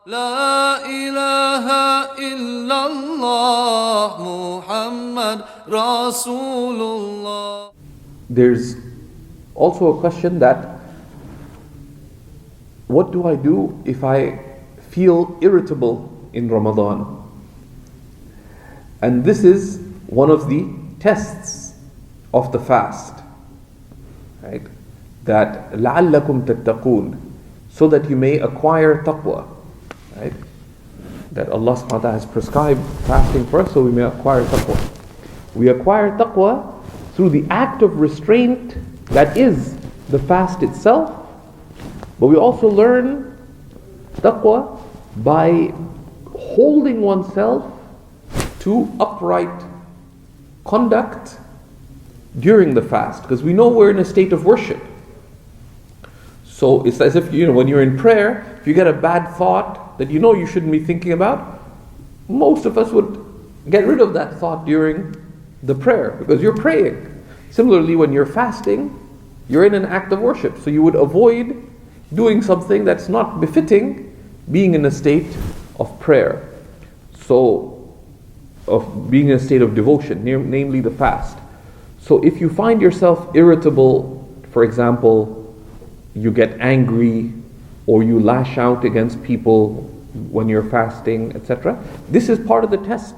لا إله إلا الله محمد رسول الله. There's also a question that what do I do if I feel irritable in Ramadan? And this is one of the tests of the fast, right? That لَعَلَّكُمْ تَتَّقُونَ, so that you may acquire taqwa, right? That Allah subhanahu wa ta'ala has prescribed fasting for us so we may acquire taqwa. We acquire taqwa through the act of restraint that is the fast itself, but we also learn taqwa by holding oneself to upright conduct during the fast, because we know we're in a state of worship. So it's as if, when you're in prayer, if you get a bad thought that you shouldn't be thinking about, most of us would get rid of that thought during the prayer because you're praying. Similarly, when you're fasting, you're in an act of worship, so you would avoid doing something that's not befitting being in a state of prayer. So, of being in a state of devotion, namely the fast. So if you find yourself irritable, for example, you get angry or you lash out against people when you're fasting, etc., this is part of the test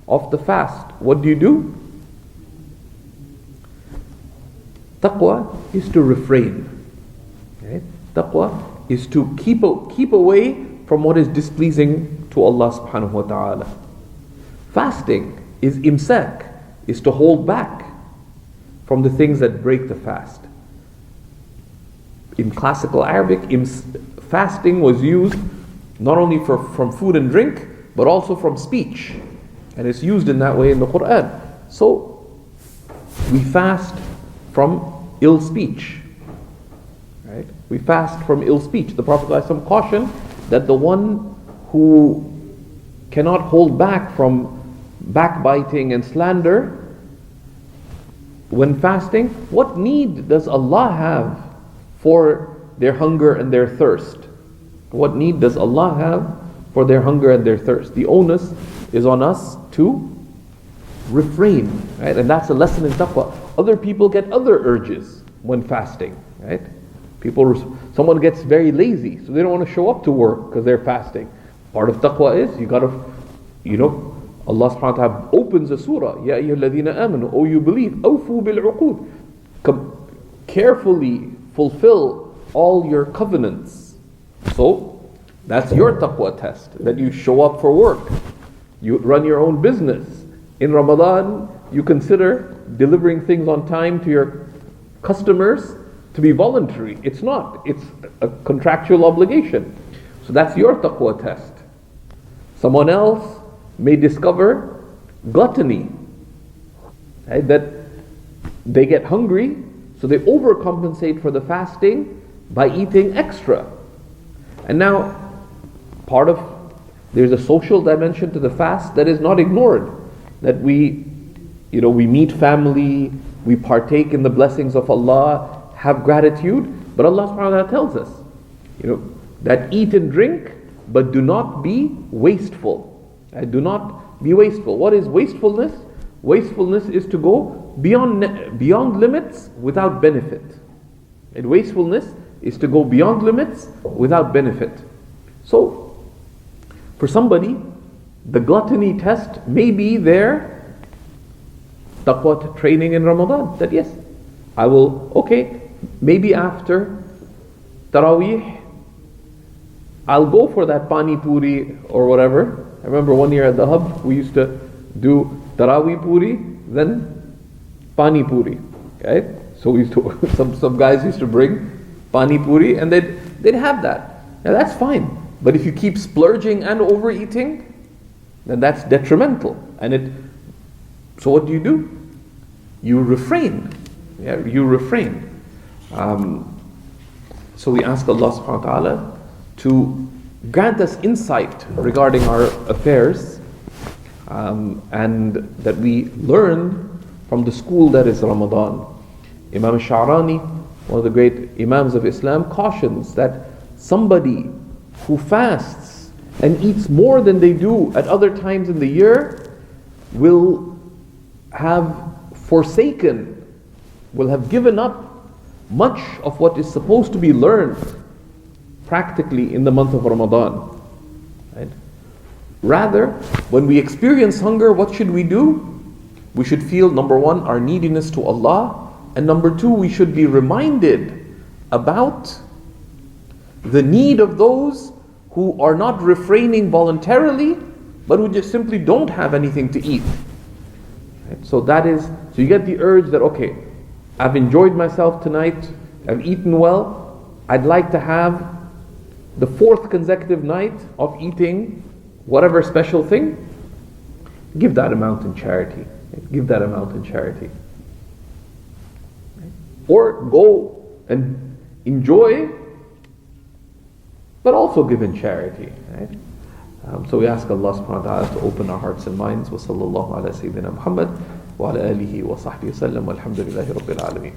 of the fast. What do? Taqwa is to refrain. Okay? Taqwa is to keep away from what is displeasing to Allah subhanahu wa ta'ala. Fasting is imsak, is to hold back from the things that break the fast. In classical Arabic, fasting was used not only from food and drink, but also from speech. And it's used in that way in the Quran. So, we fast from ill speech. Right? We fast from ill speech. The Prophet ﷺ cautioned that the one who cannot hold back from backbiting and slander when fasting, what need does Allah have for their hunger and their thirst? What need does Allah have for their hunger and their thirst? The onus is on us to refrain, right? And that's a lesson in taqwa. Other people get other urges when fasting, right? Someone gets very lazy, so they don't want to show up to work because they're fasting. Part of taqwa is you got to, Allah subhanahu wa ta'ala opens a surah, Ya ayyuhalladhina amanu, O you believe, awfu bil uqud, carefully fulfill all your covenants. So that's your taqwa test, that you show up for work, you run your own business. In Ramadan, you consider delivering things on time to your customers to be voluntary. It's not, it's a contractual obligation. So that's your taqwa test. Someone else may discover gluttony, right? That they get hungry, so they overcompensate for the fasting by eating extra. And now, there's a social dimension to the fast that is not ignored. That we meet family, we partake in the blessings of Allah, have gratitude, but Allah subhanahu wa ta'ala tells us, that eat and drink, but do not be wasteful. Do not be wasteful. What is wastefulness? Wastefulness is to go beyond limits without benefit. And wastefulness is to go beyond limits without benefit. So, for somebody, the gluttony test may be their taqwa training in Ramadan. That yes, I will, maybe after Taraweeh, I'll go for that pani puri or whatever. I remember one year at the Hub, we used to do Taraweeh puri, then pani puri. Okay? So we used to, some guys used to bring pani puri and they'd have that. Now that's fine. But if you keep splurging and overeating, then that's detrimental. So what do? You refrain. Yeah, you refrain. So we ask Allah subhanahu wa ta'ala to grant us insight regarding our affairs, and that we learn from the school that is Ramadan. Imam Sha'rani, one of the great Imams of Islam, cautions that somebody who fasts and eats more than they do at other times in the year will have forsaken, will have given up much of what is supposed to be learned practically in the month of Ramadan. Right? Rather, when we experience hunger, what should we do? We should feel, number one, our neediness to Allah, and number two, we should be reminded about the need of those who are not refraining voluntarily, but who just simply don't have anything to eat. Right? So you get the urge that, okay, I've enjoyed myself tonight, I've eaten well, I'd like to have the fourth consecutive night of eating whatever special thing. Give that amount in charity. Give that amount in charity. Or go and enjoy, but also give in charity. Right? So we ask Allah subhanahu wa ta'ala to open our hearts and minds. Wa sallallahu ala Sayyidina Muhammad wa ala alihi wa sahbihi wa sallam. Walhamdulillahi Rabbil Alameen.